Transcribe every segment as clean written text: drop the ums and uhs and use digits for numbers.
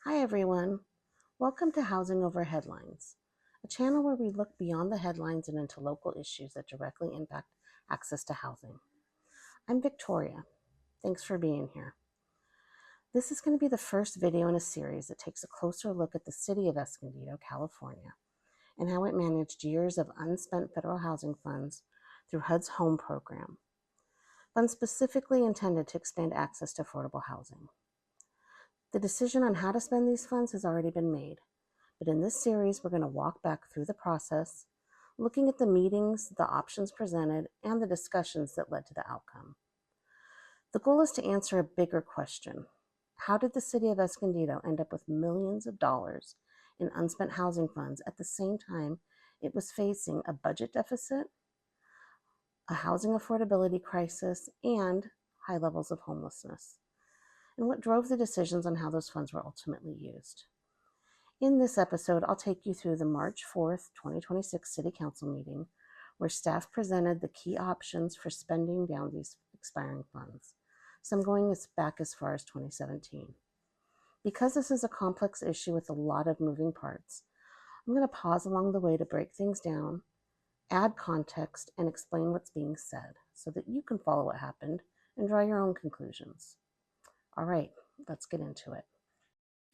Hi everyone, welcome to Housing Over Headlines, a channel where we look beyond the headlines and into local issues that directly impact access to housing. I'm Victoria. Thanks for being here. This is going to be the first video in a series that takes a closer look at the City of Escondido, California, and how it managed years of unspent federal housing funds through HUD's HOME program, funds specifically intended to expand access to affordable housing. The decision on how to spend these funds has already been made, but in this series, we're going to walk back through the process, looking at the meetings, the options presented, and the discussions that led to the outcome. The goal is to answer a bigger question. How did the City of Escondido end up with millions of dollars in unspent housing funds at the same time it was facing a budget deficit, a housing affordability crisis, and high levels of homelessness? And what drove the decisions on how those funds were ultimately used? In this episode, I'll take you through the March 4th, 2026 City Council meeting, where staff presented the key options for spending down these expiring funds, some going back as far as 2017. Because this is a complex issue with a lot of moving parts, I'm going to pause along the way to break things down, add context, and explain what's being said so that you can follow what happened and draw your own conclusions. All right, let's get into it.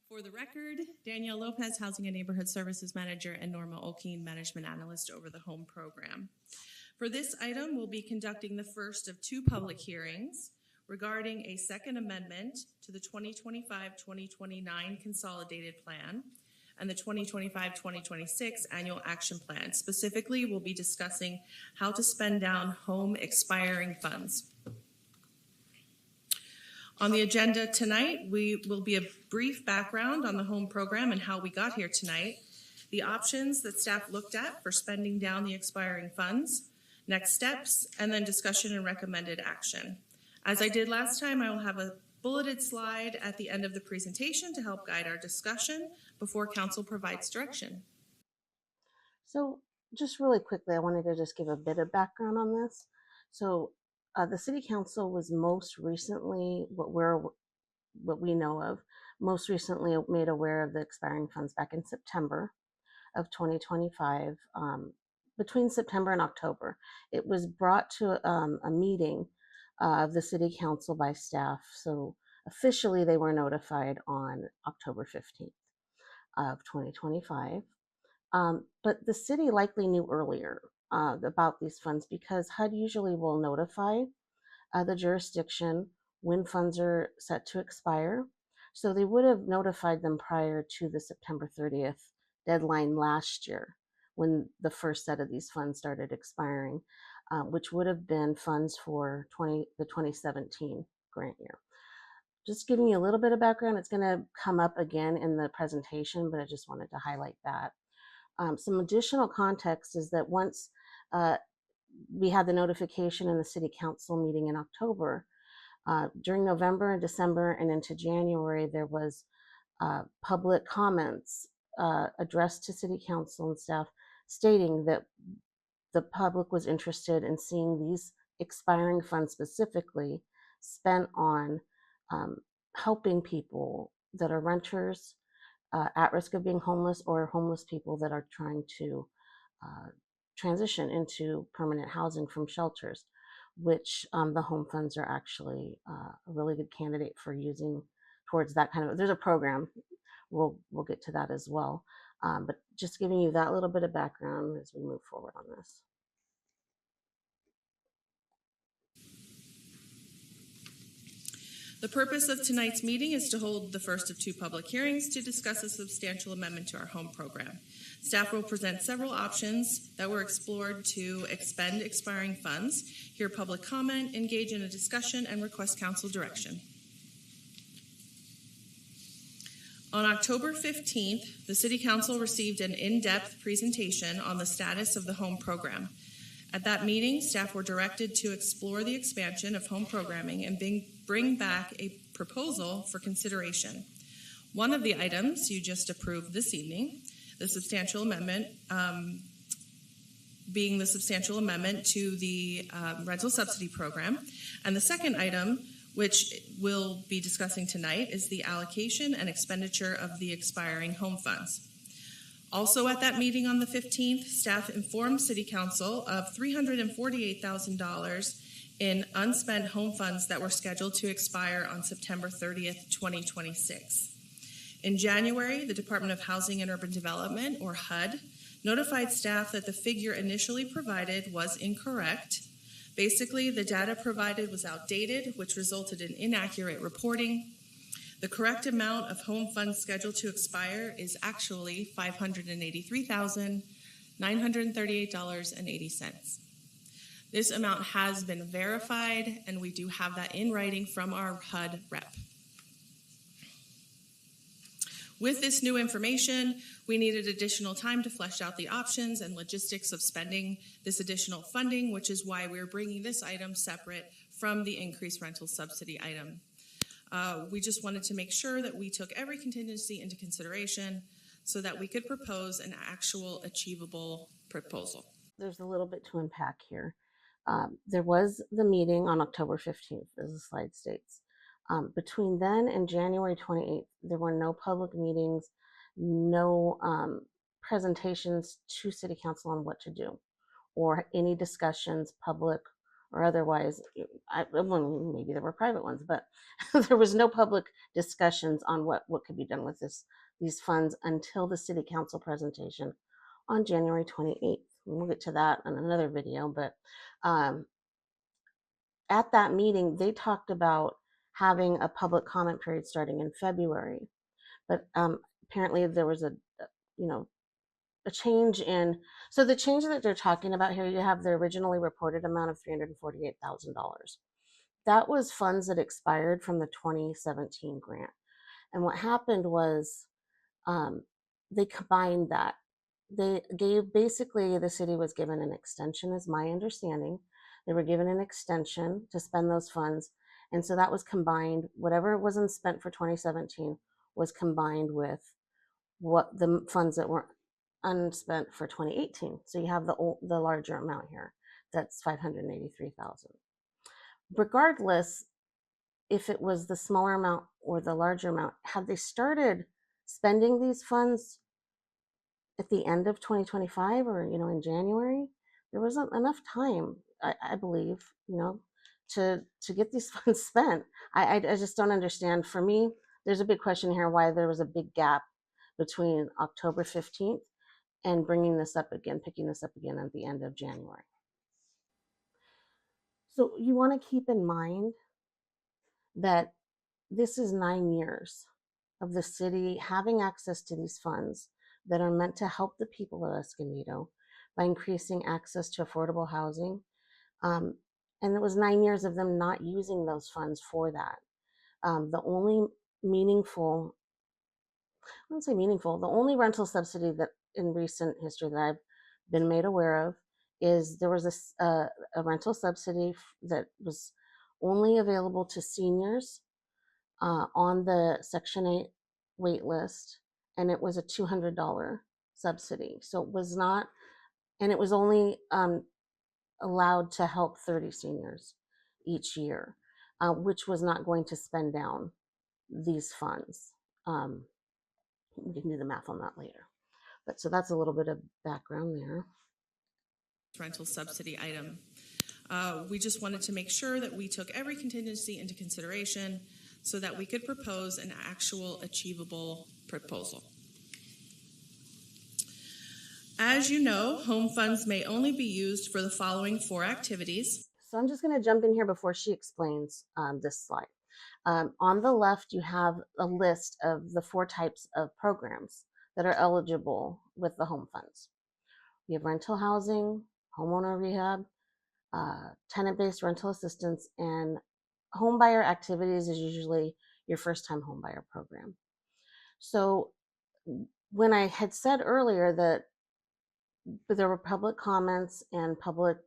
For the record, Danielle Lopez, Housing and Neighborhood Services Manager, and Norma Olkeen, Management Analyst over the HOME program. For this item, we'll be conducting the first of two public hearings regarding a second amendment to the 2025-2029 Consolidated Plan and the 2025-2026 Annual Action Plan. Specifically, we'll be discussing how to spend down HOME expiring funds. On the agenda tonight, we will be a brief background on the HOME program and how we got here tonight, the options that staff looked at for spending down the expiring funds, next steps, and then discussion and recommended action. As I did last time, I will have a bulleted slide at the end of the presentation to help guide our discussion before council provides direction. So just really quickly, I wanted to just give a bit of background on this. So the City Council was most recently, what we know of, most recently made aware of the expiring funds back in September of 2025, between September and October. It was brought to a meeting of the City Council by staff, so officially they were notified on October 15th of 2025. But the city likely knew earlier about these funds because HUD usually will notify the jurisdiction when funds are set to expire. So they would have notified them prior to the September 30th deadline last year when the first set of these funds started expiring, which would have been funds for the 2017 grant year. Just giving you a little bit of background, it's going to come up again in the presentation, but I just wanted to highlight that. Some additional context is that once we had the notification in the City Council meeting in October, during November and December and into January, there was public comments addressed to City Council and staff stating that the public was interested in seeing these expiring funds specifically spent on helping people that are renters, at risk of being homeless, or homeless people that are trying to transition into permanent housing from shelters, which the home funds are actually a really good candidate for using towards that kind of. There's a program, we'll get to that as well, but just giving you that little bit of background as we move forward on this. The purpose of tonight's meeting is to hold the first of two public hearings to discuss a substantial amendment to our HOME program. Staff will present several options that were explored to expend expiring funds, hear public comment, engage in a discussion, and request council direction. On October 15th, the City Council received an in-depth presentation on the status of the HOME program. At that meeting, staff were directed to explore the expansion of home programming and bring back a proposal for consideration. One of the items you just approved this evening, the substantial amendment, being the substantial amendment to the rental subsidy program. And the second item which we'll be discussing tonight, is the allocation and expenditure of the expiring home funds. Also at that meeting on the 15th, staff informed City Council of $348,000 in unspent home funds that were scheduled to expire on September 30th, 2026. In January, the Department of Housing and Urban Development, or HUD, notified staff that the figure initially provided was incorrect. Basically, the data provided was outdated, which resulted in inaccurate reporting. The correct amount of home funds scheduled to expire is actually $583,938.80. This amount has been verified, and we do have that in writing from our HUD rep. With this new information, we needed additional time to flesh out the options and logistics of spending this additional funding, which is why we're bringing this item separate from the increased rental subsidy item. We just wanted to make sure that we took every contingency into consideration so that we could propose an actual achievable proposal. There's a little bit to unpack here. There was the meeting on October 15th, as the slide states. Between then and January 28th, there were no public meetings, no presentations to City Council on what to do, or any discussions, public or otherwise. Well, maybe there were private ones, but there was no public discussions on what could be done with these funds until the City Council presentation on January 28th. We'll get to that in another video, but at that meeting, they talked about having a public comment period starting in February. But apparently there was a change in, so the change that they're talking about here, you have the originally reported amount of $348,000. That was funds that expired from the 2017 grant. And what happened was they combined that. They gave, basically the city was given an extension, is my understanding. They were given an extension to spend those funds. And so that was combined, whatever was unspent for 2017 was combined with what the funds that were unspent for 2018. So you have the larger amount here. That's $583,000. Regardless, if it was the smaller amount or the larger amount, had they started spending these funds at the end of 2025 or in January, there wasn't enough time, I believe, to get these funds spent. I just don't understand. For me, there's a big question here why there was a big gap between October 15th and picking this up again at the end of January. So you want to keep in mind that this is 9 years of the city having access to these funds that are meant to help the people of Escondido by increasing access to affordable housing. And it was 9 years of them not using those funds for that. The only meaningful, the only rental subsidy that in recent history that I've been made aware of is there was a rental subsidy that was only available to seniors on the Section 8 wait list, and it was a $200 subsidy. So it was not, and it was only allowed to help 30 seniors each year, which was not going to spend down these funds. We can do the math on that later. But so that's a little bit of background there. Rental subsidy item. We just wanted to make sure that we took every contingency into consideration so that we could propose an actual achievable proposal. As you know, home funds may only be used for the following 4 activities. So I'm just going to jump in here before she explains this slide. On the left, you have a list of the 4 types of programs that are eligible with the home funds. You have rental housing, homeowner rehab, tenant-based rental assistance, and home buyer activities is usually your first-time home buyer program. So when I had said earlier that there were public comments and public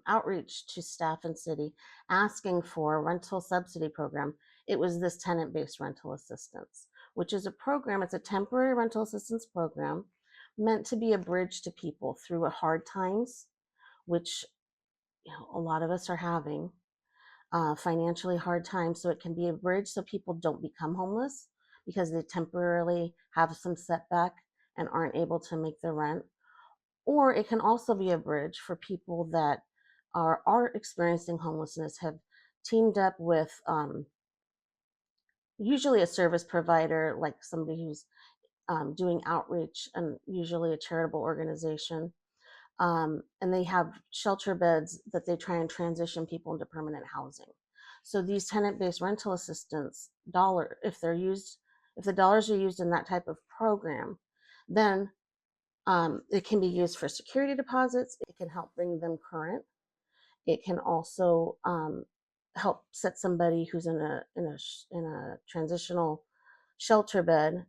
outreach to staff and city asking for a rental subsidy program, it was this tenant-based rental assistance, which is a program, it's a temporary rental assistance program meant to be a bridge to people through hard times, which a lot of us are having. financially hard times. So it can be a bridge so people don't become homeless because they temporarily have some setback and aren't able to make their rent. Or it can also be a bridge for people that are experiencing homelessness, have teamed up with usually a service provider, like somebody who's doing outreach, and usually a charitable organization. And they have shelter beds that they try and transition people into permanent housing. So these tenant-based rental assistance if they're used, if the dollars are used in that type of program, then it can be used for security deposits. It can help bring them current. It can also help set somebody who's in a transitional shelter bed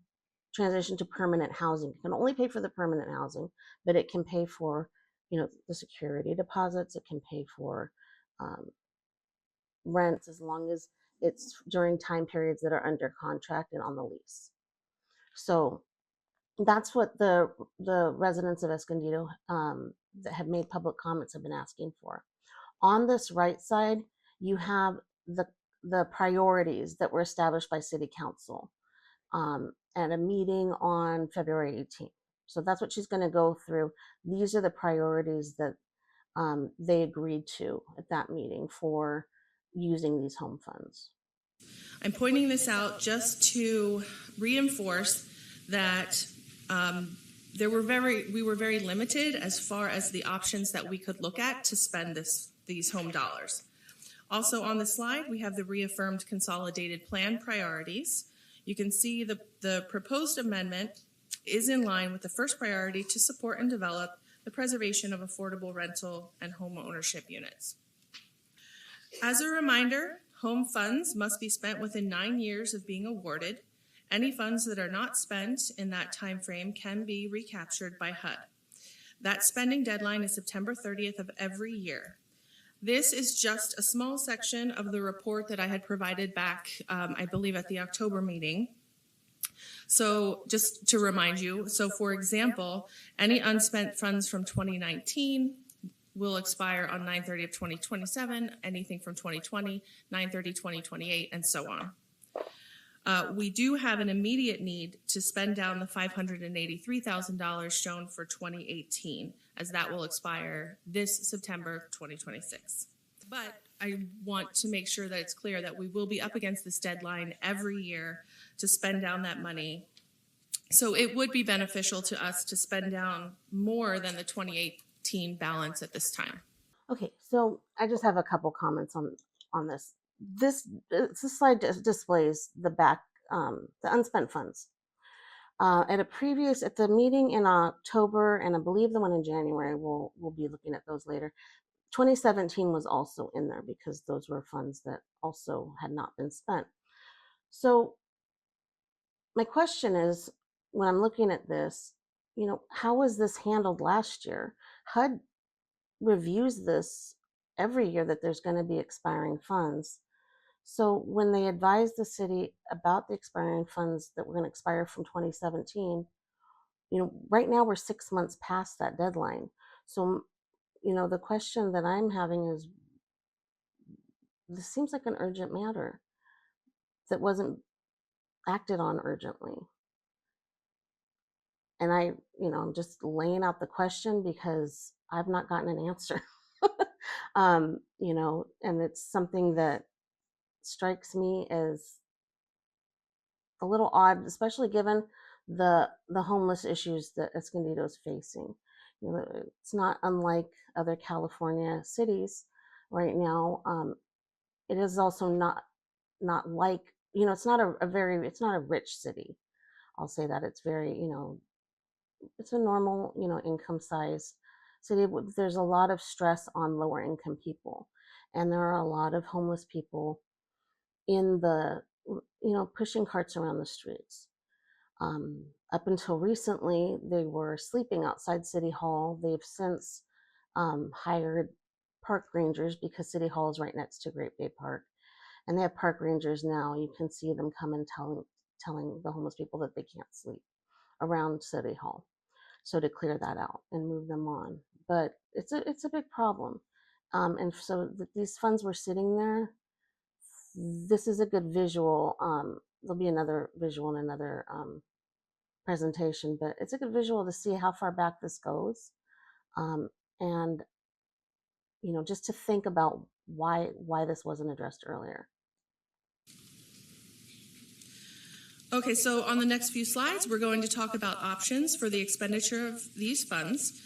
transition to permanent housing. It can only pay for the permanent housing, but it can pay for, the security deposits. It can pay for um, rents as long as it's during time periods that are under contract and on the lease. So that's what the residents of Escondido that have made public comments have been asking for. On this right side, you have the the priorities that were established by City Council at a meeting on February 18th. So that's what she's going to go through. These are the priorities that they agreed to at that meeting for using these home funds. I'm pointing this out just to reinforce that we were very limited as far as the options that we could look at to spend these home dollars. Also on the slide, we have the reaffirmed consolidated plan priorities. You can see the proposed amendment is in line with the first priority to support and develop the preservation of affordable rental and home ownership units. As a reminder, home funds must be spent within 9 years of being awarded. Any funds that are not spent in that time frame can be recaptured by HUD. That spending deadline is September 30th of every year. This is just a small section of the report that I had provided back, I believe, at the October meeting. So just to remind you, so for example, any unspent funds from 2019 will expire on 9/30 of 2027, anything from 2020, 9/30, 2028, and so on. We do have an immediate need to spend down the $583,000 shown for 2018, as that will expire this September 2026. But I want to make sure that it's clear that we will be up against this deadline every year to spend down that money. So it would be beneficial to us to spend down more than the 2018 balance at this time. Okay, so I just have a couple comments on this. This slide displays the unspent funds. At the meeting in October, and I believe the one in January, we'll be looking at those later. 2017 was also in there because those were funds that also had not been spent. So my question is, when I'm looking at this, how was this handled last year? HUD reviews this every year that there's going to be expiring funds. So when they advised the city about the expiring funds that were going to expire from 2017, right now we're 6 months past that deadline. So, the question that I'm having is, this seems like an urgent matter that wasn't acted on urgently. And I'm just laying out the question because I've not gotten an answer. And it's something that strikes me as a little odd, especially given the homeless issues that Escondido is facing. It's not unlike other California cities right now. It is also not like, it's not it's not a rich city. I'll say that it's very, it's a normal, income size city. There's a lot of stress on lower income people, and there are a lot of homeless people in the, pushing carts around the streets. Up until recently, they were sleeping outside City Hall. They've since hired park rangers because City Hall is right next to Great Bay Park, and they have park rangers now. You can see them come and telling the homeless people that they can't sleep around City Hall, so to clear that out and move them on. But it's a big problem, and so these funds were sitting there. this is a good visual. There'll be another visual in another presentation, but it's a good visual to see how far back this goes, um, and just to think about why this wasn't addressed earlier. Okay, so on the next few slides, we're going to talk about options for the expenditure of these funds.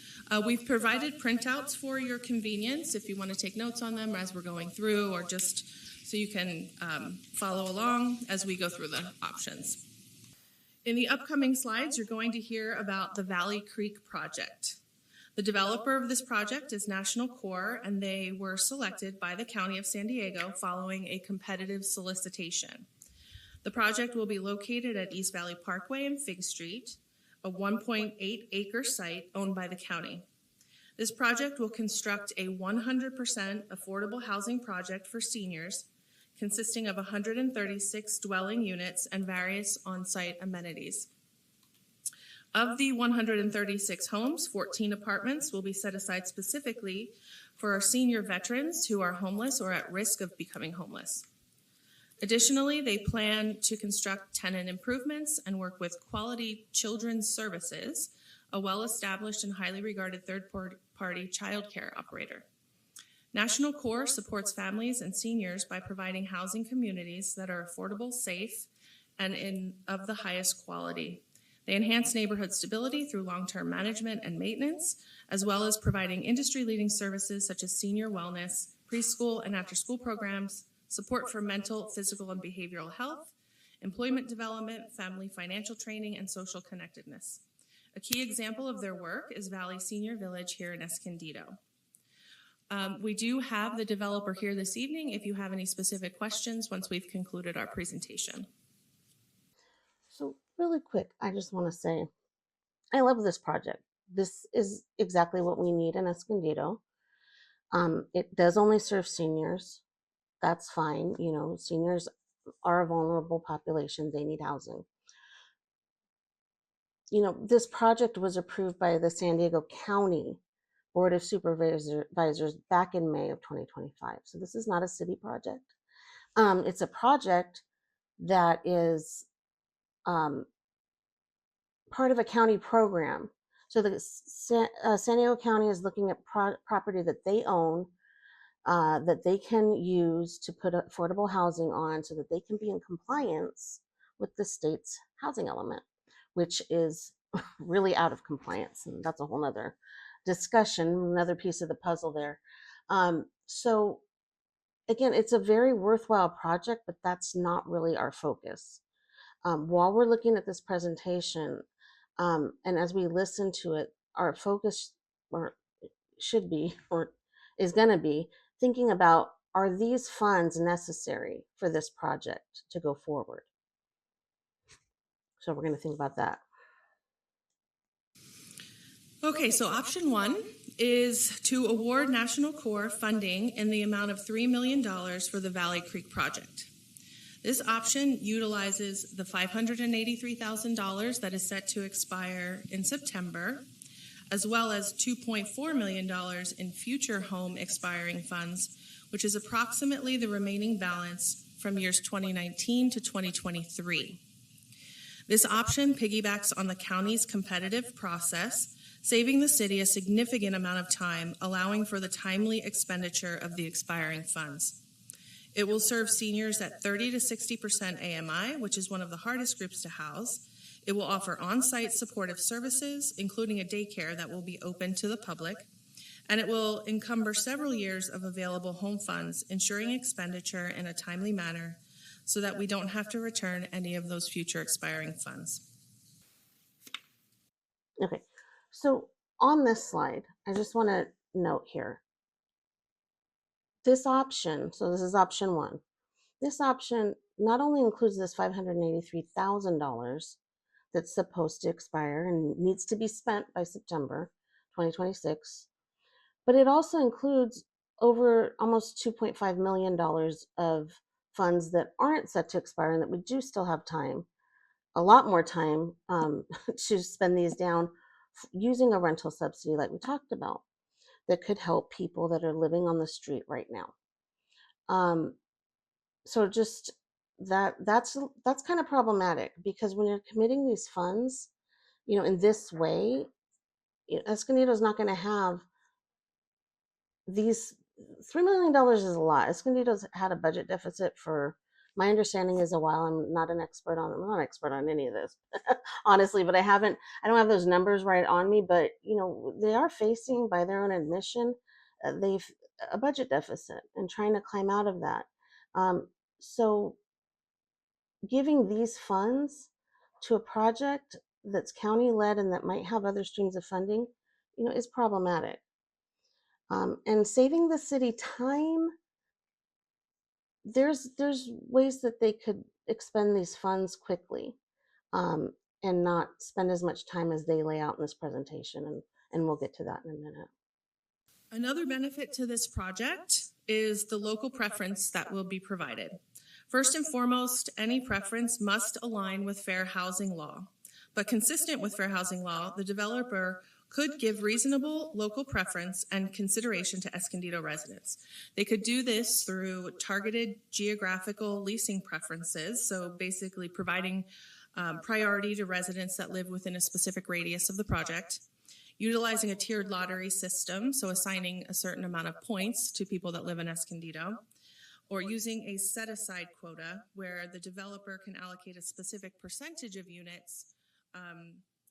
We've provided printouts for your convenience if you want to take notes on them as we're going through, or just so you can follow along as we go through the options. In the upcoming slides, you're going to hear about the Valley Creek project. The developer of this project is National Corps, and they were selected by the County of San Diego following a competitive solicitation. The project will be located at East Valley Parkway and Fig Street, a 1.8 acre site owned by the county. This project will construct a 100% affordable housing project for seniors, consisting of 136 dwelling units and various on-site amenities. Of the 136 homes, 14 apartments will be set aside specifically for our senior veterans who are homeless or at risk of becoming homeless. Additionally, they plan to construct tenant improvements and work with Quality Children's Services, a well-established and highly regarded third-party child care operator. National Corps supports families and seniors by providing housing communities that are affordable, safe, and of the highest quality. They enhance neighborhood stability through long-term management and maintenance, as well as providing industry-leading services such as senior wellness, preschool and after-school programs, support for mental, physical, and behavioral health, employment development, family financial training, and social connectedness. A key example of their work is Valley Senior Village here in Escondido. We do have the developer here this evening if you have any specific questions once we've concluded our presentation. So really quick, I just want to say, I love this project. This is exactly what we need in Escondido. It does only serve seniors. That's fine. Seniors are a vulnerable population. They need housing. This project was approved by the San Diego County Board of Supervisors back in May of 2025. So this is not a city project. It's a project that is part of a county program. So the San Diego County is looking at property that they own, that they can use to put affordable housing on so that they can be in compliance with the state's housing element, which is really out of compliance. And that's a whole nother discussion, another piece of the puzzle there. So again, it's a very worthwhile project, but that's not really our focus. While we're looking at this presentation, and as we listen to it, our focus should be, or is going to be, thinking about, are these funds necessary for this project to go forward? So we're going to think about that. Okay, so option one is to award National Corps funding in the amount of $3 million for the Valley Creek project. This option utilizes the $583,000 that is set to expire in September, as well as $2.4 million in future home expiring funds, which is approximately the remaining balance from years 2019 to 2023. This option piggybacks on the county's competitive process, saving the city a significant amount of time, allowing for the timely expenditure of the expiring funds. It will serve seniors at 30 to 60% AMI, which is one of the hardest groups to house. It will offer on-site supportive services, including a daycare that will be open to the public, and it will encumber several years of available home funds, ensuring expenditure in a timely manner so that we don't have to return any of those future expiring funds. Okay, so on this slide, I just want to note here, this option, so this is option one, this option not only includes this $583,000 that's supposed to expire and needs to be spent by September 2026, but it also includes over almost $2.5 million of funds that aren't set to expire and that we do still have time, a lot more time, to spend these down using a rental subsidy like we talked about that could help people that are living on the street right now. so just that's kind of problematic, because when you're committing these funds, in this way, Escondido is not going to have these. $3 million is a lot. Escondido's had a budget deficit for, my understanding is, a while. I'm not an expert on any of this, honestly, but I don't have those numbers right on me, but they are facing, by their own admission, they've a budget deficit and trying to climb out of that. So giving these funds to a project that's county led and that might have other streams of funding, is problematic. And saving the city time, there's ways that they could expend these funds quickly, um, and not spend as much time as they lay out in this presentation, and we'll get to that in a minute. Another benefit to this project is the local preference that will be provided. First and foremost, any preference must align with fair housing law. But consistent with fair housing law, the developer could give reasonable local preference and consideration to Escondido residents. They could do this through targeted geographical leasing preferences, so basically providing priority to residents that live within a specific radius of the project, utilizing a tiered lottery system, so assigning a certain amount of points to people that live in Escondido, or using a set-aside quota where the developer can allocate a specific percentage of units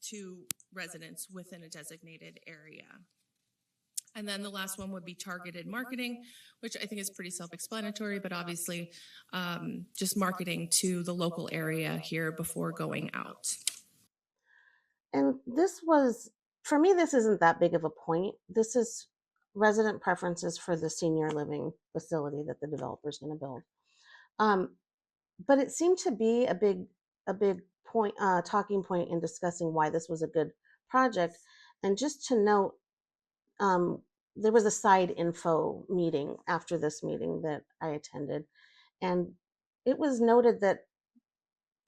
to residents within a designated area. And then the last one would be targeted marketing, which I think is pretty self-explanatory, but obviously just marketing to the local area here before going out. And for me, this isn't that big of a point. This is resident preferences for the senior living facility that the developer is going to build. But it seemed to be a big point, talking point in discussing why this was a good project. And just to note, there was a side info meeting after this meeting that I attended, and it was noted that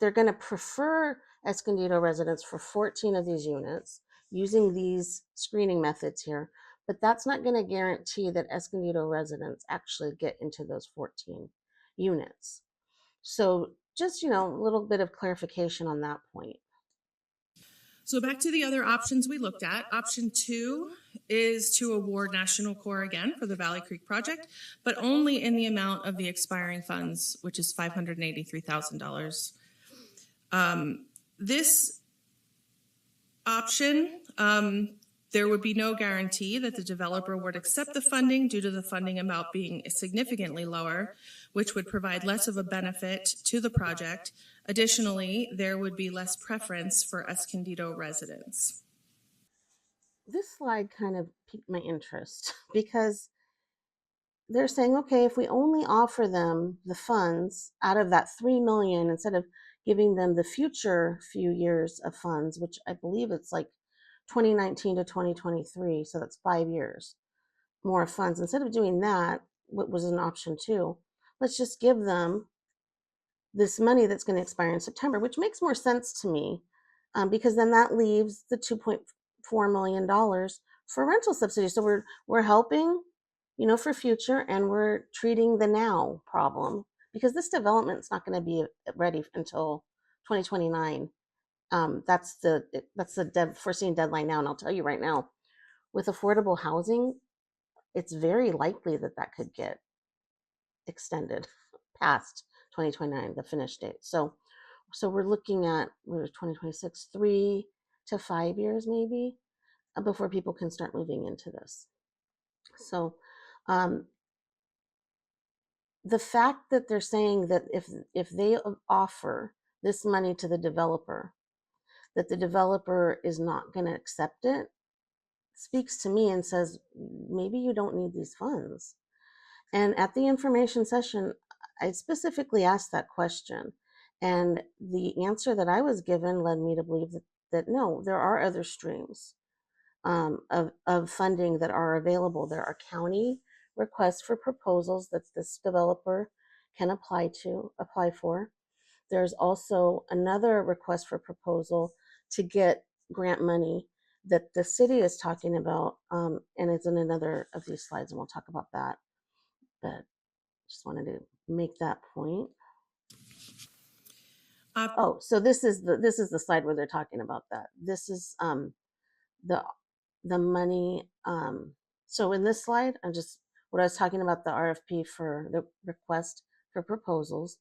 they're going to prefer Escondido residents for 14 of these units using these screening methods here, but that's not going to guarantee that Escondido residents actually get into those 14 units. So just, a little bit of clarification on that point. So back to the other options we looked at. Option 2 is to award National Corps again for the Valley Creek project, but only in the amount of the expiring funds, which is $583,000. This option, there would be no guarantee that the developer would accept the funding due to the funding amount being significantly lower, which would provide less of a benefit to the project. Additionally, there would be less preference for Escondido residents. This slide kind of piqued my interest because they're saying, okay, if we only offer them the funds out of that 3 million, instead of giving them the future few years of funds, which I believe it's like 2019 to 2023, so that's 5 years more funds. Instead of doing that, what was an option 2, let's just give them this money that's going to expire in September, which makes more sense to me, because then that leaves the $2.4 million for rental subsidies. So we're helping, for future, and we're treating the now problem, because this development's not going to be ready until 2029. That's the foreseen deadline now, and I'll tell you right now, with affordable housing, it's very likely that could get extended past 2029, the finish date. So we're looking at 2026, 3 to 5 years maybe, before people can start moving into this. So the fact that they're saying that if they offer this money to the developer, that the developer is not going to accept it, speaks to me and says, maybe you don't need these funds. And at the information session, I specifically asked that question. And the answer that I was given led me to believe that no, there are other streams of funding that are available. There are county requests for proposals that this developer can apply for. There's also another request for proposal to get grant money that the city is talking about, and it's in another of these slides, and we'll talk about that. But Just wanted to make that point. Uh, Oh, so this is the slide where they're talking about that. This is the money. So in this slide, I'm just what I was talking about, the RFP for the request for proposals.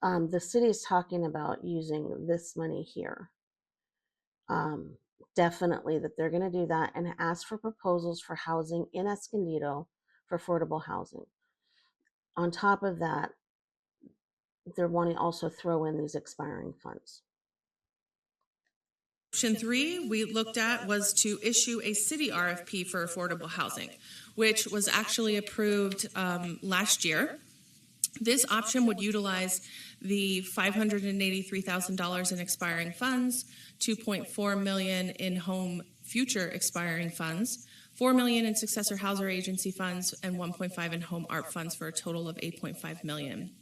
The city is talking about using this money here. Definitely that they're going to do that and ask for proposals for housing in Escondido for affordable housing. On top of that, they're wanting to also throw in these expiring funds. Option 3 we looked at was to issue a city RFP for affordable housing, which was actually approved last year. This option would utilize the $583,000 in expiring funds, $2.4 million in home future expiring funds, $4 million in successor housing agency funds, and $1.5 in home art funds for a total of $8.5 million.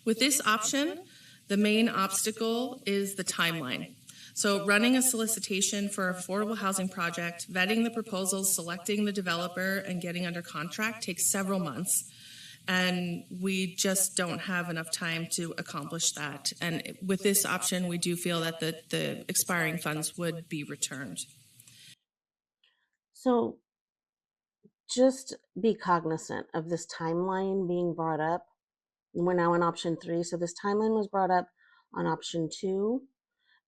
With this option, the main obstacle is the timeline. So running a solicitation for an affordable housing project, vetting the proposals, selecting the developer, and getting under contract takes several months. And we just don't have enough time to accomplish that. And with this option, we do feel that the expiring funds would be returned. So just be cognizant of this timeline being brought up. We're now in option 3. So this timeline was brought up on option 2,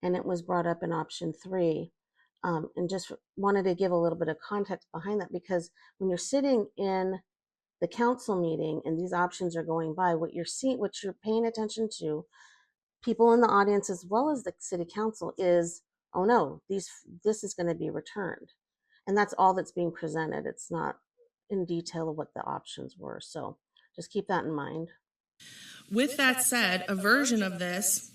and it was brought up in option 3. And just wanted to give a little bit of context behind that, because when you're sitting in the council meeting and these options are going by, what you're seeing, what you're paying attention to, people in the audience as well as the city council, is, oh no, this is going to be returned. And that's all that's being presented. It's not in detail of what the options were. So just keep that in mind. With that said, a version of this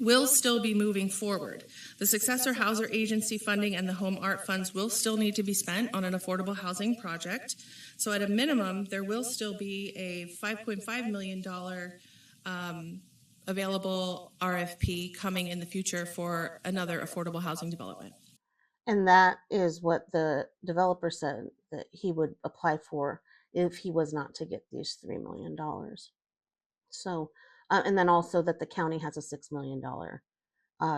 will still be moving forward. The successor housing agency funding and the home art funds will still need to be spent on an affordable housing project. So at a minimum, there will still be a $5.5 million available RFP coming in the future for another affordable housing development. And that is what the developer said that he would apply for if he was not to get these $3 million. So, and then also that the county has a $6 million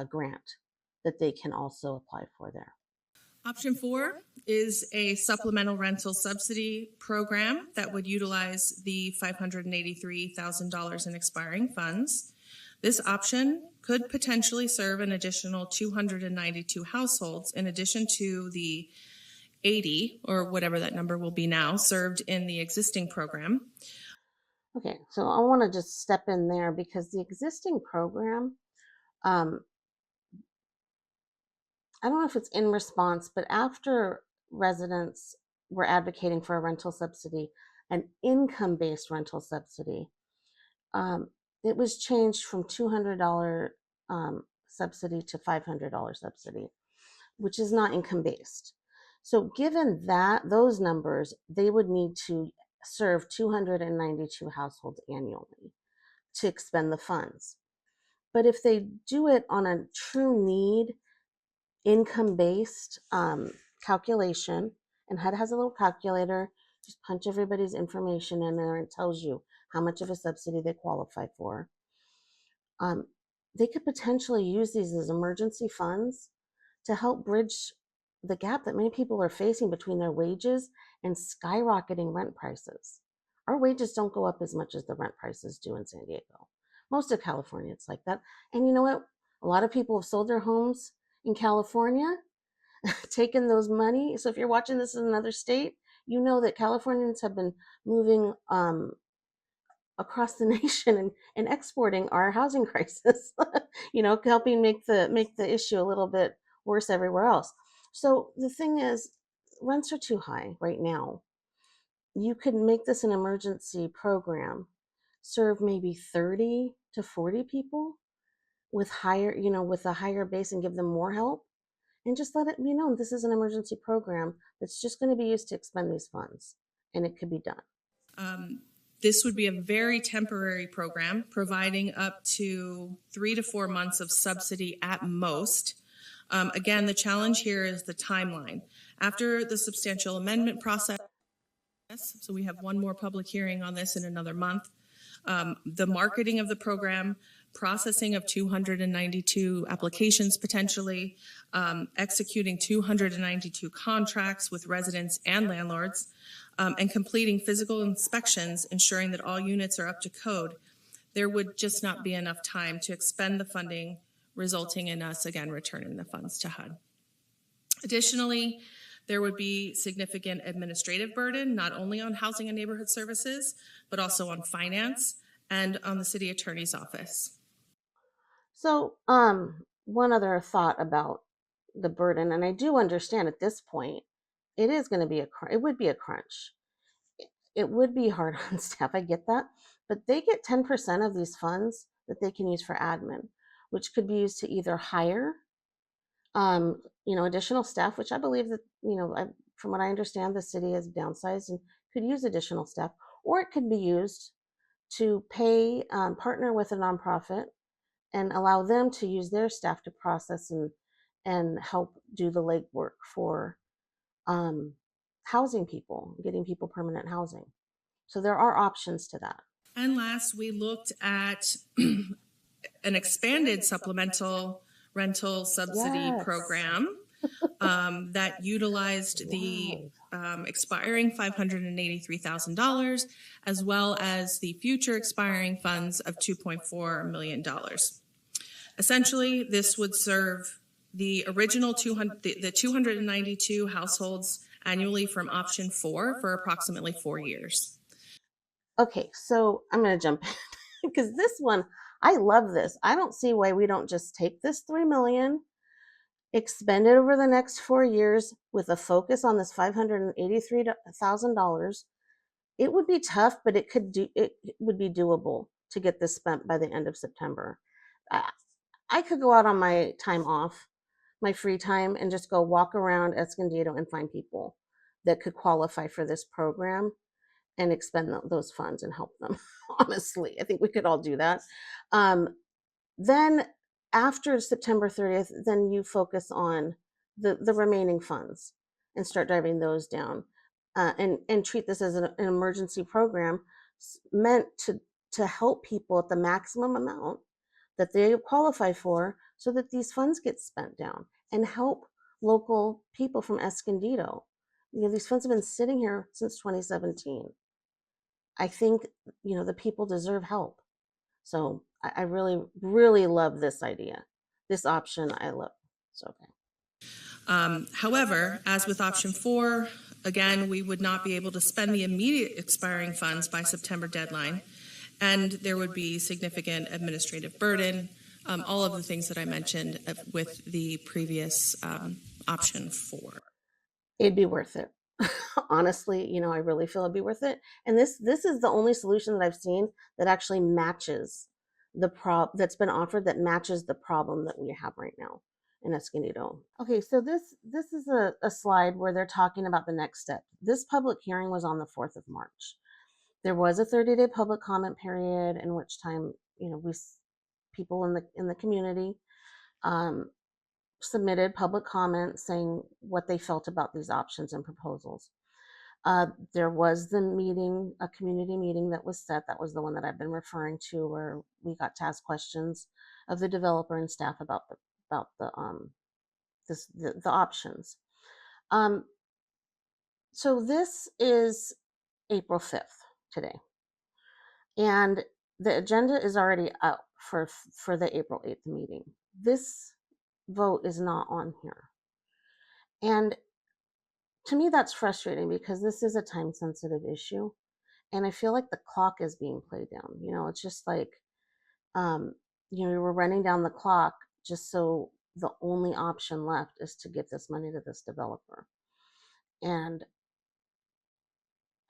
grant that they can also apply for there. Option 4 is a supplemental rental subsidy program that would utilize the $583,000 in expiring funds. This option could potentially serve an additional 292 households in addition to the 80, or whatever that number will be now, served in the existing program. Okay, so I want to just step in there because the existing program, I don't know if it's in response, but after residents were advocating for a rental subsidy, an income-based rental subsidy, it was changed from $200 subsidy to $500 subsidy, which is not income-based. So given that, those numbers, they would need to serve 292 households annually to expend the funds. But if they do it on a true need, income-based calculation, and HUD has a little calculator, just punch everybody's information in there and tells you how much of a subsidy they qualify for. They could potentially use these as emergency funds to help bridge the gap that many people are facing between their wages and skyrocketing rent prices. Our wages don't go up as much as the rent prices do in San Diego. Most of California, it's like that. And you know what? A lot of people have sold their homes in California, taken those money. So if you're watching this in another state, you know that Californians have been moving across the nation and exporting our housing crisis, helping make the issue a little bit worse everywhere else. So the thing is, rents are too high right now. You could make this an emergency program, serve maybe 30 to 40 people with with a higher base, and give them more help, and just let it be known this is an emergency program that's just going to be used to expend these funds, and it could be done. This would be a very temporary program, providing up to 3 to 4 months of subsidy at most. Again, the challenge here is the timeline. After the substantial amendment process, So we have one more public hearing on this in another month. The marketing of the program, processing of 292 applications potentially, executing 292 contracts with residents and landlords, and completing physical inspections, ensuring that all units are up to code. There would just not be enough time to expend the funding, resulting in us again returning the funds to HUD. Additionally, there would be significant administrative burden, not only on Housing and Neighborhood Services, but also on finance and on the city attorney's office. So, one other thought about the burden, and I do understand at this point, it is going to be it would be a crunch. It would be hard on staff. I get that, but they get 10% of these funds that they can use for admin, which could be used to either hire, additional staff, which I believe that, from what I understand, the city has downsized and could use additional staff, or it could be used to pay, partner with a nonprofit and allow them to use their staff to process and help do the legwork for housing people, getting people permanent housing. So there are options to that. And last, we looked at an expanded supplemental rental subsidy program that utilized the expiring $583,000 as well as the future expiring funds of $2.4 million. Essentially, this would serve the original 292 households annually from option 4 for approximately 4 years. Okay, so I'm going to jump in because this one, I love this. I don't see why we don't just take this $3 million, expend it over the next 4 years with a focus on this $583,000. It would be tough, but it would be doable to get this spent by the end of September. I could go out on my time off, my free time, and just go walk around Escondido and find people that could qualify for this program and expend those funds and help them. Honestly, I think we could all do that. Then after September 30th, then you focus on the remaining funds and start driving those down, and treat this as an emergency program meant to help people at the maximum amount that they qualify for, so that these funds get spent down and help local people from Escondido. These funds have been sitting here since 2017. I think, the people deserve help. So I really, really love this idea. This option I love. So, okay. However, as with option 4, again, we would not be able to spend the immediate expiring funds by September deadline, and there would be significant administrative burden, all of the things that I mentioned with the previous option 4. It'd be worth it. Honestly, I really feel it'd be worth it. And this is the only solution that I've seen that actually matches that's been offered, that matches the problem that we have right now in Escondido. Okay, so this is a slide where they're talking about the next step. This public hearing was on the 4th of March. There was a 30-day public comment period in which time, people in the community submitted public comments saying what they felt about these options and proposals. There was a community meeting that was set. That was the one that I've been referring to, where we got to ask questions of the developer and staff about the options. So this is April 5th today, and the agenda is already out for the April 8th meeting. This vote is not on here, and to me that's frustrating because this is a time sensitive issue, and I feel like the clock is being played down. It's just like, we're running down the clock just so the only option left is to give this money to this developer. And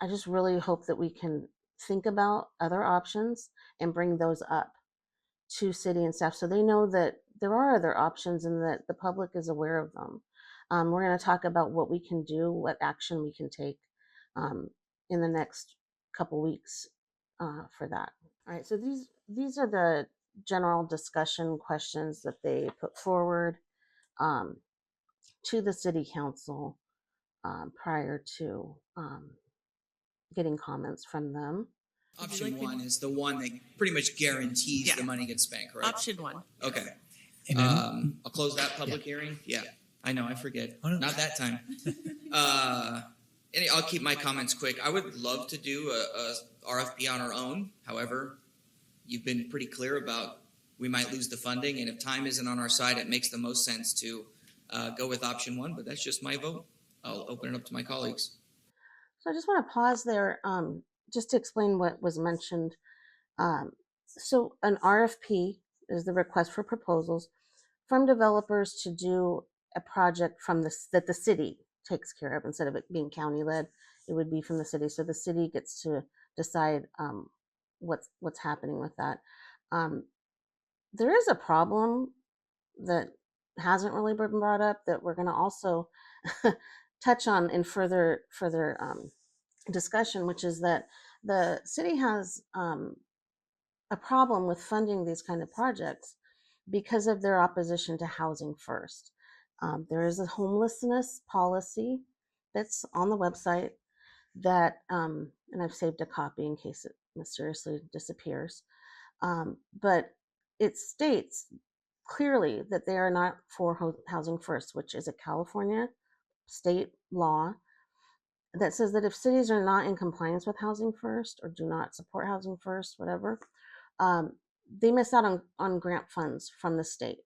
I just really hope that we can think about other options and bring those up to city and staff so they know that there are other options and that the public is aware of them. We're going to talk about what we can do, what action we can take in the next couple weeks for that. All right, so these are the general discussion questions that they put forward to the city council prior to getting comments from them. Option one is the one that pretty much guarantees Yeah. the money gets spent, correct? Option one. Okay. And then, I'll close that public hearing. Yeah, I know, I forget. Oh, no. Not that time. I'll keep my comments quick. I would love to do a RFP on our own. However, you've been pretty clear about we might lose the funding, and if time isn't on our side, it makes the most sense to go with option one. But that's just my vote. I'll open it up to my colleagues. So I just want to pause there, just to explain what was mentioned. So an RFP is the request for proposals from developers to do a project that the city takes care of. Instead of it being county led, it would be from the city. So the city gets to decide what's happening with that. There is a problem that hasn't really been brought up that we're going to also touch on in further discussion, which is that the city has a problem with funding these kind of projects because of their opposition to housing first. There is a homelessness policy that's on the website that, and I've saved a copy in case it mysteriously disappears, but it states clearly that they are not for housing first, which is a California state law that says that if cities are not in compliance with housing first or do not support housing first, whatever, they miss out on grant funds from the state.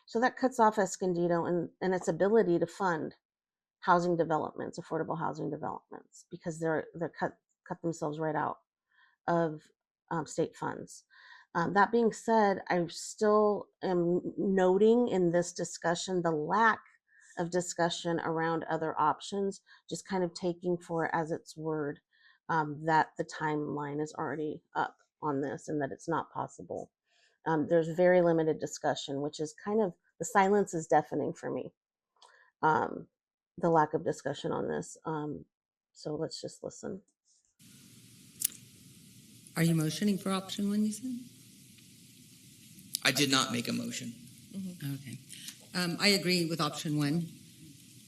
So that cuts off Escondido and its ability to fund housing developments, affordable housing developments, because they're cut themselves right out of state funds. That being said, I still am noting in this discussion the lack of discussion around other options, just kind of taking for as its word that the timeline is already up on this and that it's not possible. There's very limited discussion, which is kind of, the silence is deafening for me. The lack of discussion on this. So let's just listen. Are you motioning for option one, you said? I did not make a motion. Okay. I agree with option one.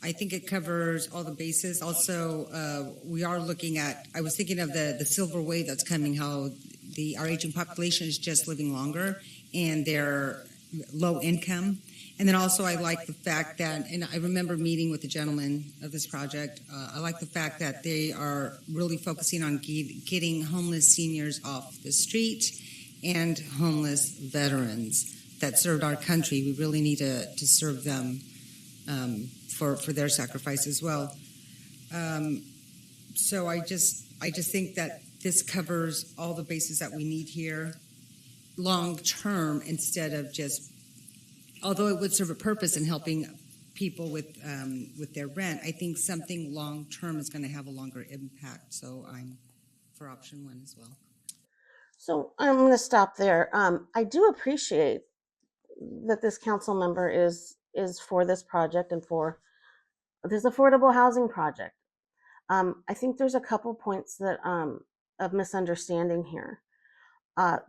I think it covers all the bases. Also, we are looking at, I was thinking of the silver wave that's coming, how our aging population is just living longer and they're low income. And then also I like the fact that, and I remember meeting with the gentleman of this project, I like the fact that they are really focusing on getting homeless seniors off the street and homeless veterans that served our country. We really need to serve them for their sacrifice as well. So I just think that this covers all the bases that we need here long term, instead of just, although it would serve a purpose in helping people with their rent, I think something long term is going to have a longer impact. So I'm for option one as well. So I'm going to stop there. I do appreciate that this council member is for this project and for this affordable housing project. I think there's a couple points that of misunderstanding here.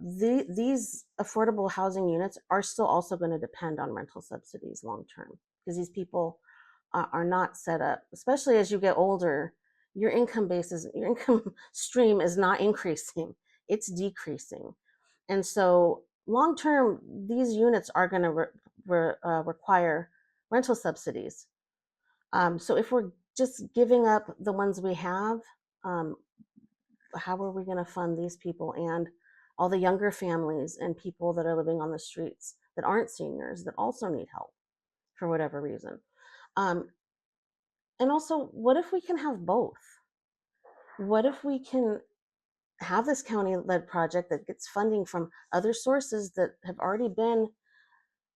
These affordable housing units are still also going to depend on rental subsidies long term, because these people are not set up, especially as you get older. Your income stream is not increasing, it's decreasing. And so long term, these units are going to require rental subsidies. So if we're just giving up the ones we have, how are we going to fund these people and all the younger families and people that are living on the streets that aren't seniors that also need help for whatever reason? And also, what if we can have both? What if we can have this county-led project that gets funding from other sources that have already been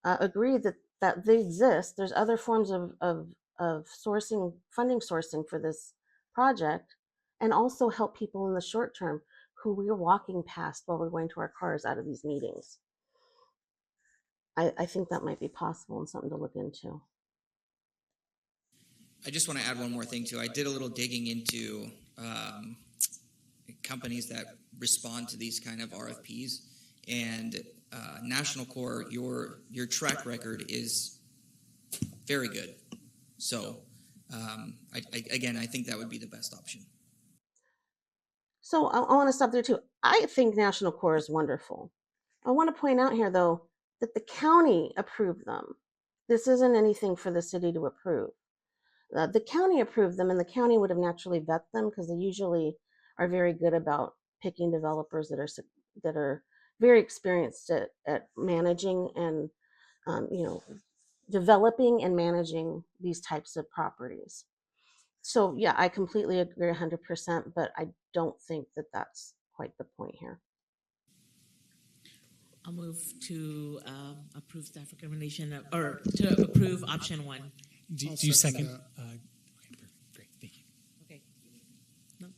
agreed that they exist? There's other forms of funding sourcing for this project, and also help people in the short term who we're walking past while we're going to our cars out of these meetings. I think that might be possible and something to look into. I just want to add one more thing too. I did a little digging into companies that respond to these kind of RFPs, and National Corps, your track record is very good. So again, I think that would be the best option. So I want to stop there too. I think National Core is wonderful. I want to point out here, though, that the county approved them. This isn't anything for the city to approve. The county approved them, and the county would have naturally vet them because they usually are very good about picking developers that are very experienced at managing and developing and managing these types of properties. So yeah, I completely agree 100%, but I don't think that that's quite the point here. I'll move to approve staff recommendation or to approve option one. Do I'll you second second? Okay, great, thank you. Okay. No.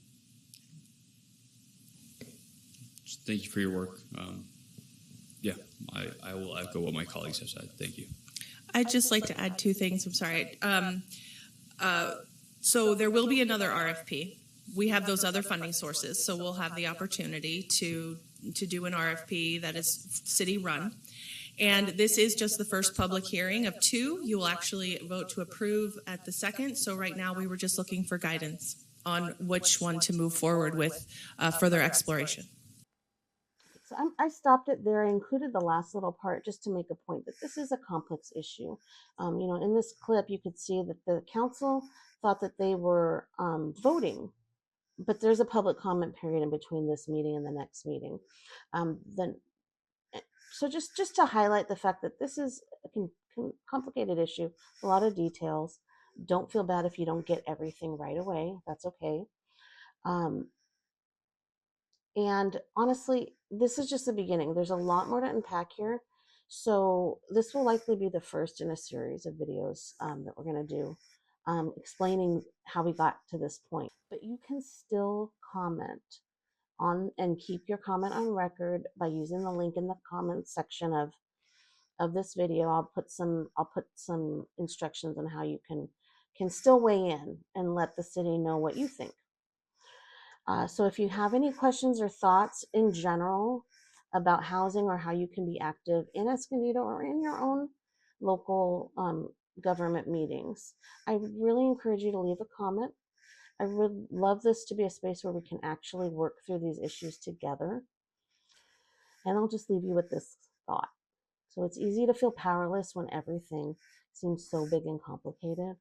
Thank you for your work. Yeah, I will echo what my colleagues have said. Thank you. I'd just like to add two things. I'm sorry. So there will be another RFP. We have those other funding sources, so we'll have the opportunity to do an RFP that is city run. And this is just the first public hearing of two. You will actually vote to approve at the second. So right now we were just looking for guidance on which one to move forward with further exploration. So I stopped it there. I included the last little part just to make a point that this is a complex issue. In this clip, you could see that the council thought that they were voting, but there's a public comment period in between this meeting and the next meeting. So just to highlight the fact that this is a complicated issue, a lot of details. Don't feel bad if you don't get everything right away. That's okay. And honestly, this is just the beginning. There's a lot more to unpack here. So this will likely be the first in a series of videos that we're going to do explaining how we got to this point. But you can still comment on and keep your comment on record by using the link in the comments section of this video. I'll put some instructions on how you can still weigh in and let the city know what you think. So if you have any questions or thoughts in general about housing or how you can be active in Escondido or in your own local government meetings, I really encourage you to leave a comment. I would love this to be a space where we can actually work through these issues together. And I'll just leave you with this thought. So it's easy to feel powerless when everything seems so big and complicated.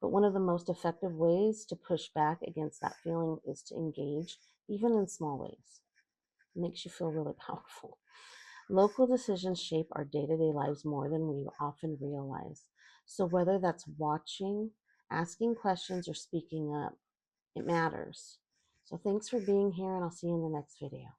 But one of the most effective ways to push back against that feeling is to engage, even in small ways. It makes you feel really powerful. Local decisions shape our day-to-day lives more than we often realize. So whether that's watching, asking questions, or speaking up, it matters. So thanks for being here, and I'll see you in the next video.